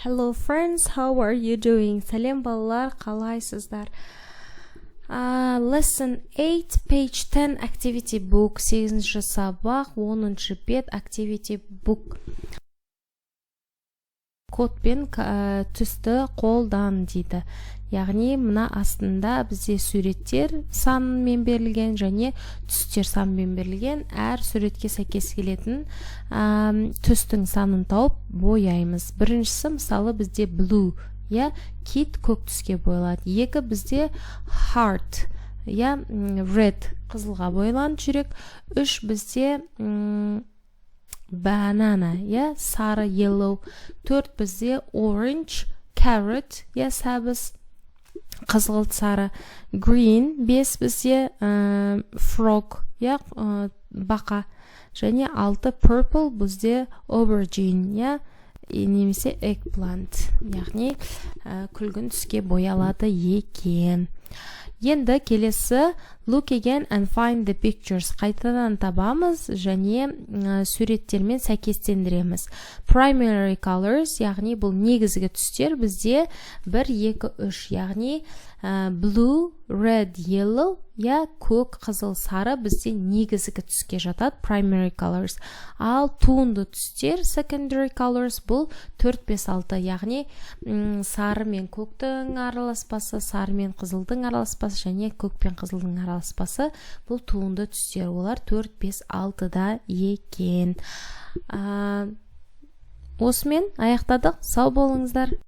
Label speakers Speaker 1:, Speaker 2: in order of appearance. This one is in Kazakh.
Speaker 1: Hello friends, how are you doing? Сәлем балалар, қалайсыздар? Lesson 8, page 10, activity book, 8-ші сабақ, 10-ші бет, activity book. Кодпен түсті қолдан дейді. Яғни, мына астында бізде суреттер санымен берілген және түстер санымен берілген. Әр суретке сәйкес келетін түстің санын тауып бояймыз. Біріншісі, мысалы, бізде blue, кит көк түске боялады. Екі бізде heart, red, қызылға боялған жүрек. Үш бізде banana, сары, yellow. Төрт бізде orange, carrot, сәбіз, қызғылт сары. Green, бес бізде frog, бақа. Және алты purple бізде aubergine, немесе eggplant. Яғни күлгін түске боялады екен. Енді келесі look again and find the pictures. Қайтадан табамыз және суреттермен сәйкестендіреміз. Primary colors, яғни бұл негізгі түстер бізде 1, 2, 3, яғни blue, red, yellow, көк, қызыл, сары бізде негізгі түске жатады, primary colors. Ал туынды түстер, secondary colors, бұл 4, 5, 6, яғни сары мен көктің араласпасы, сары мен қызылдың араласпасы және көк пен қызылдың араласпасы, бұл туынды түстер. Олар 4, 5, 6-да екен. Осымен аяқтадық. Сау болыңыздар.